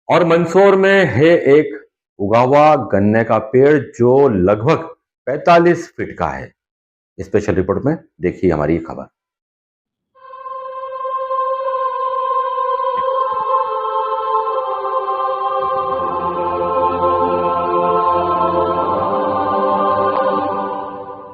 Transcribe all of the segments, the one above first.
और मंदसौर में है एक उगा हुआ गन्ने का पेड़ जो लगभग 45 फीट का है। स्पेशल रिपोर्ट में देखिए हमारी ये खबर।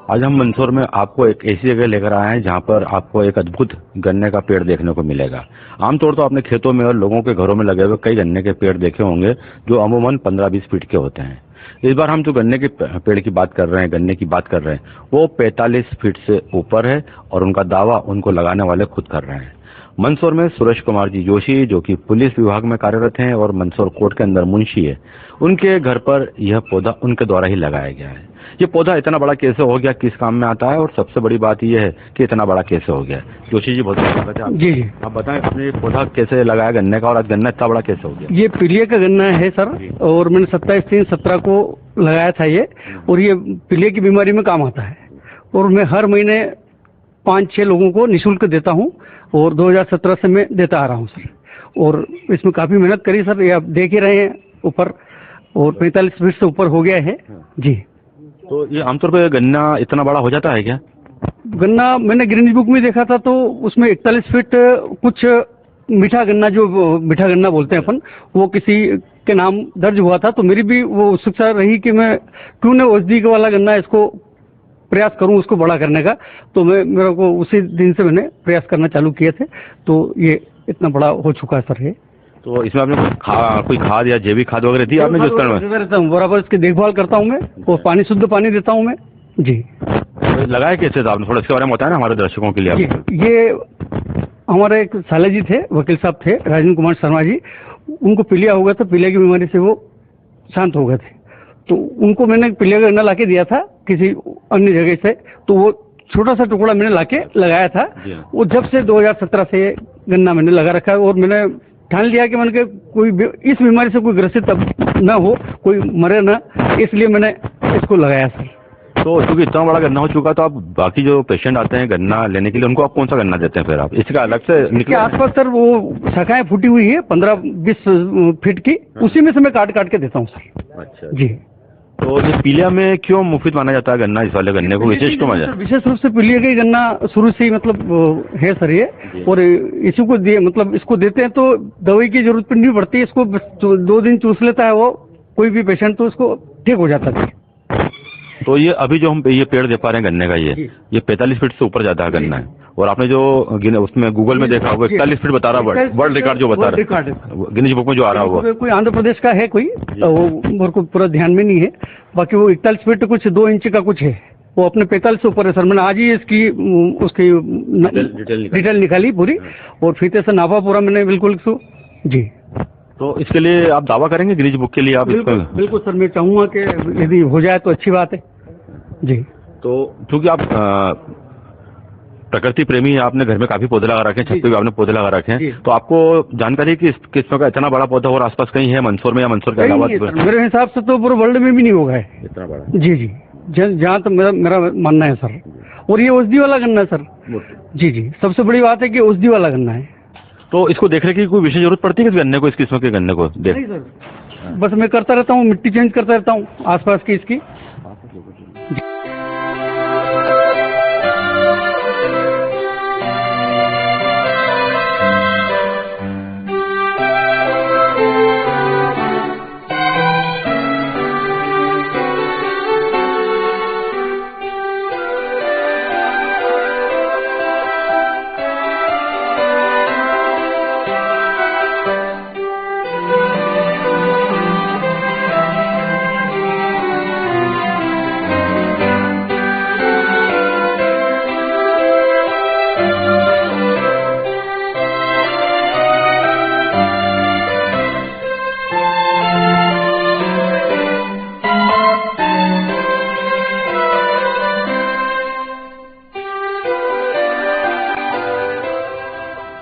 आज हम मंदसौर में आपको एक ऐसी जगह लेकर आए हैं जहां पर आपको एक अद्भुत गन्ने का पेड़ देखने को मिलेगा। आमतौर तो आपने खेतों में और लोगों के घरों में लगे हुए कई गन्ने के पेड़ देखे होंगे जो अमूमन 15-20 फीट के होते हैं। इस बार हम जो गन्ने के पेड़ की बात कर रहे हैं, गन्ने की बात कर रहे हैं, वो 45 फीट से ऊपर है और उनका दावा उनको लगाने वाले खुद कर रहे हैं। मंदसौर में सुरेश कुमार जी जोशी, जो कि पुलिस विभाग में कार्यरत हैं और मंदसौर कोर्ट के अंदर मुंशी है, उनके घर पर यह पौधा उनके द्वारा ही लगाया गया है। ये पौधा इतना बड़ा कैसे हो गया, किस काम में आता है, और सबसे बड़ी बात यह है कि इतना बड़ा कैसे हो गया। जोशी जी बहुत स्वागत है। जी जी, आप बताएं आपने ये पौधा कैसे लगाया गन्ने का, और आज गन्ना इतना बड़ा कैसे हो गया। ये पीलिया का गन्ना है सर, और मैंने 27/3/17 को लगाया था ये। और ये पीलिया की बीमारी में काम आता है, और मैं हर महीने 5-6 लोगों को निःशुल्क देता हूँ, और 2017 से मैं देता आ रहा हूँ सर। और इसमें काफी मेहनत करी सर, ये आप देख ही रहे हैं ऊपर, और 45 फीट से ऊपर हो गया है जी। तो ये आमतौर पर गन्ना इतना बड़ा हो जाता है क्या। गन्ना मैंने गिनीज बुक में देखा था, तो उसमें 41 फीट कुछ मीठा गन्ना, जो मीठा गन्ना बोलते हैं अपन, वो किसी के नाम दर्ज हुआ था। तो मेरी भी वो उत्सुकता रही कि मैं क्यों न औषधि वाला गन्ना इसको प्रयास करूं उसको बड़ा करने का। तो मेरे को उसी दिन से मैंने प्रयास करना चालू किए थे, तो ये इतना बड़ा हो चुका है सर। ये तो इसमें आपने कोई खाद या जैविक खाद वगैरह दी आपने जो रहता हूँ, बराबर इसकी देखभाल करता हूँ मैं, और पानी, शुद्ध पानी देता हूँ मैं जी। लगाया कैसे था आपने, थोड़ा इसके बारे में बताया ना हमारे दर्शकों के लिए। ये हमारे एक साले जी थे, वकील साहब थे, राजेंद्र कुमार शर्मा जी। उनको पीलिया हो गया था, पीलिया की बीमारी से वो शांत हो गए थे। तो उनको मैंने पीलिया का गन्ना लाके दिया था किसी अन्य जगह से, तो वो छोटा सा टुकड़ा मैंने लाके लगाया था। वो जब से 2017 से ये गन्ना मैंने लगा रखा है, और मैंने ठान लिया कि मैंने कोई इस बीमारी से कोई ग्रसित ना हो, कोई मरे ना, इसलिए मैंने इसको लगाया सर। तो क्योंकि इतना बड़ा गन्ना हो चुका, तो आप बाकी जो पेशेंट आते हैं गन्ना लेने के लिए, उनको आप कौन सा गन्ना देते हैं फिर आप, इसका अलग से इसके आसपास सर वो शाखाएं फूटी हुई है 15-20 फीट की, उसी में से मैं काट काट के देता हूँ सर। अच्छा जी। तो ये पीलिया में क्यों मुफीद माना जाता है गन्ना, इस वाले गन्ने को विशेष क्यों माना जाता है। विशेष रूप से पीलिया का ही गन्ना शुरू से ही मतलब है सर ये, और इसी को मतलब इसको देते हैं तो दवाई की जरूरत नहीं पड़ती, इसको 2 दिन चूस लेता है वो कोई भी पेशेंट, तो इसको ठीक हो जाता है। तो ये अभी जो हम ये पेड़ दे पा रहे हैं गन्ने का, ये 45 फीट से ऊपर जाता है गन्ना है, और आपने जो उसमें गूगल में देखा होगा 41 फीट बता रहा है, वर्ल्ड रिकॉर्ड जो बता रहा है गिनीज बुक में जो आ रहा होगा। कोई आंध्र प्रदेश का है कोई, वो मेरे को पूरा ध्यान में नहीं है। बाकी वो 41 फीट कुछ 2 इंच का कुछ है, वो अपने 45 से ऊपर है सर। मैंने आज ही इसकी उसकी डिटेल निकाली पूरी, और फीते से नापा पूरा मैंने बिल्कुल जी। तो इसके लिए आप दावा करेंगे गिनीज बुक के लिए आप? बिल्कुल सर, मैं चाहूंगा कि यदि हो जाए तो अच्छी बात है जी। तो क्योंकि आप प्रकृति प्रेमी है, आपने घर में काफी पौधे लगा रखे हैं, छत पे भी आपने पौधे लगा रखे हैं, तो आपको जानकारी कि इस किस्म का इतना बड़ा पौधा और आसपास कहीं है मंदसौर में या मंदसौर के अलावा? मेरे हिसाब से तो पूरे वर्ल्ड में भी नहीं होगा इतना बड़ा। जी जी, जहाँ तो मेरा मानना है सर। और ये औषधि वाला गन्ना है सर। जी जी, सबसे बड़ी बात है कि औषधि वाला गन्ना है। तो इसको देखने की कोई विशेष जरूरत पड़ती है इस गन्ने को, इस किस्म के गन्ने को देख? नहीं सर, बस मैं करता रहता हूँ, मिट्टी चेंज करता रहता हूँ आसपास की इसकी।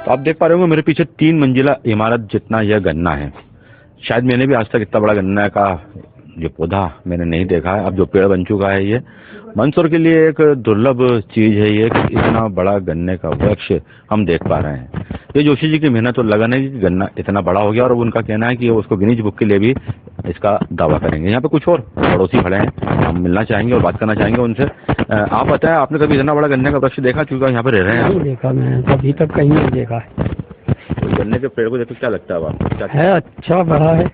आप देख पा रहे होंगे मेरे पीछे 3 मंजिला इमारत जितना यह गन्ना है। शायद मैंने भी आज तक इतना बड़ा गन्ना का ये पौधा मैंने नहीं देखा है। अब जो पेड़ बन चुका है ये मंदसौर के लिए एक दुर्लभ चीज है ये कि इतना बड़ा गन्ने का वृक्ष हम देख पा रहे हैं। ये जोशी जी की मेहनत और लगन है कि गन्ना इतना बड़ा हो गया और उनका कहना है कि वो उसको गिनीज बुक के लिए भी इसका दावा करेंगे। यहाँ पे कुछ और पड़ोसी खड़े हैं, हम मिलना चाहेंगे और बात करना चाहेंगे उनसे। आप बताएं, आपने कभी इतना बड़ा गन्ने का वृक्ष देखा? क्योंकि यहाँ पे रह रहे हैं नहीं देखा, मैंने अभी तक कहीं नहीं देखा है। तो गन्ने के पेड़ को देखो क्या लगता है आपको? क्या है अच्छा बड़ा है,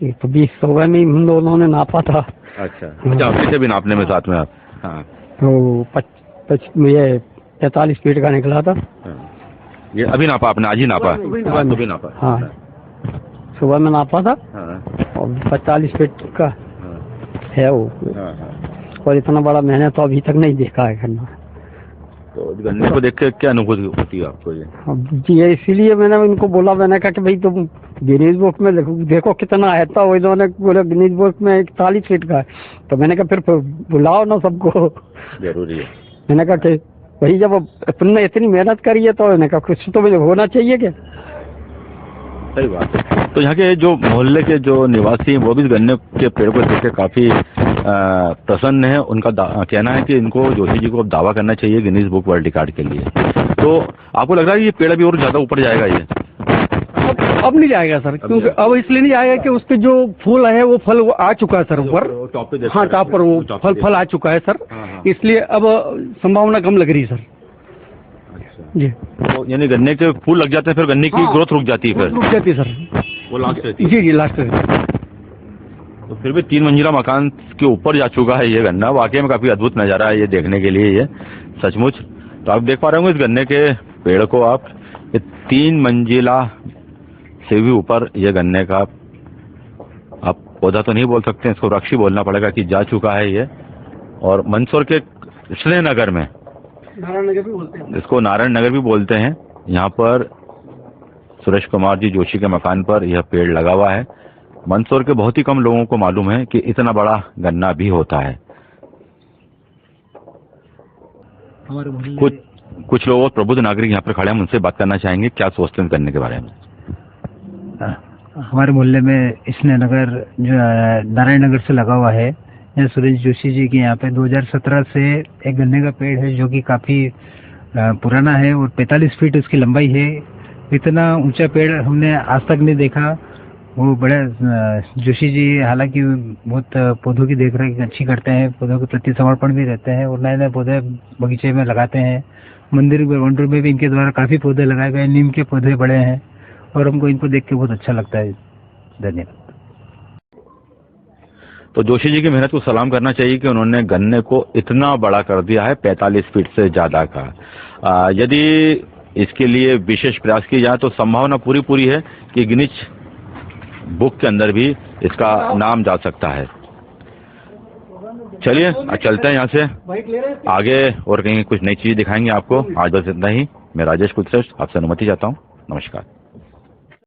ये तो 20 सुबह में हम दोनों ने नापा था। अच्छा अच्छा, किसे भी नापने में साथ में आप? हाँ, तो 45 फीट का निकला था। हाँ। ये अभी नापा आपने? आज ही नापा? आज तो भी नापा? हाँ, सुबह में नापा था। हाँ, और 45 फीट का हाँ, है वो। हाँ, हाँ। और इतना बड़ा मैंने तो अभी तक नहीं देखा है गन्ना। तो गन्ने को देख के क्या अनुभूति होती है आपको? ये अब जी इसीलिए मैंने इनको बोला, मैंने कहा कि भाई तुम गिनीज बुक में देखो कितना है। तो वो इन्होंने बोला गिनीज बुक में 41 फीट का है। तो मैंने कहा फिर बुलाओ ना सबको। जरूरी है। मैंने कहा कि भाई जब अपन ने इतनी मेहनत करी है तो मैंने कहा कुछ तो मुझे होना चाहिए क्या। सही बात है। तो यहाँ के जो मोहल्ले के जो निवासी हैं वो भी गन्ने के पेड़ को देख के काफी प्रसन्न है। उनका कहना है कि इनको जोशी जी को अब दावा करना चाहिए गिनीज बुक वर्ल्ड रिकॉर्ड के लिए। तो आपको लग रहा है ये पेड़ अभी और ज्यादा ऊपर जाएगा? ये अब नहीं जाएगा सर, क्योंकि अब इसलिए नहीं जाएगा कि उसके जो फूल है वो फल वो आ चुका है सर ऊपर। हाँ, टॉप पर वो फल आ चुका है सर। इसलिए अब संभावना कम लग रही है सर। जी, तो यानी गन्ने के फूल लग जाते हैं, फिर गन्ने की ग्रोथ रुक जाती है? फिर रुक जाती है सर, वो लास्ट रहती है? जी लास्ट में। तो फिर भी 3 मंजिला मकान के ऊपर जा चुका है ये गन्ना। वाकई में काफी अद्भुत नजारा है ये देखने के लिए, ये सचमुच। तो आप देख पा रहे होंगे इस गन्ने के पेड़ को आप, ये 3 मंजिला से भी ऊपर ये गन्ने का, आप पौधा तो नहीं बोल सकते, इसको वृक्ष ही बोलना पड़ेगा कि जा चुका है ये। और मंदसौर के श्रीनगर में नारायण नगर भी बोलते हैं, इसको नारायण नगर भी बोलते हैं, यहाँ पर सुरेश कुमार जी जोशी के मकान पर यह पेड़ लगा हुआ है। मंदसौर के बहुत ही कम लोगों को मालूम है कि इतना बड़ा गन्ना भी होता है। कुछ लोग और प्रबुद्ध नागरिक यहाँ पर खड़े हैं, उनसे बात करना चाहेंगे क्या सोचते हैं गन्ने के बारे में। हमारे मोहल्ले में इसने नगर जो नारायण नगर से लगा हुआ है, यहाँ सुरेश जोशी जी के यहाँ पे 2017 से एक गन्ने का पेड़ है जो कि काफी पुराना है और 45 फीट उसकी लंबाई है। इतना ऊंचा पेड़ हमने आज तक नहीं देखा। वो बड़े जोशी जी हालांकि बहुत पौधों की देखरेख अच्छी करते हैं, पौधों के प्रति समर्पण भी रहते हैं और नए नए पौधे बगीचे में लगाते हैं। मंदिर ग्राउंड में भी इनके द्वारा काफी पौधे लगाए गए, नीम के पौधे बड़े हैं और हमको इनको देख के बहुत अच्छा लगता है। धन्यवाद। तो जोशी जी की मेहनत को सलाम करना चाहिए कि उन्होंने गन्ने को इतना बड़ा कर दिया है, 45 फीट से ज्यादा का। यदि इसके लिए विशेष प्रयास किए जाए तो संभावना पूरी है कि गिनीज बुक के अंदर भी इसका नाम जा सकता है। चलिए चलते हैं यहाँ से आगे और कहीं कुछ नई चीज दिखाएंगे आपको। आज बस इतना ही। मैं राजेश कुलश्रेष्ठ आपसे अनुमति चाहता हूँ। नमस्कार।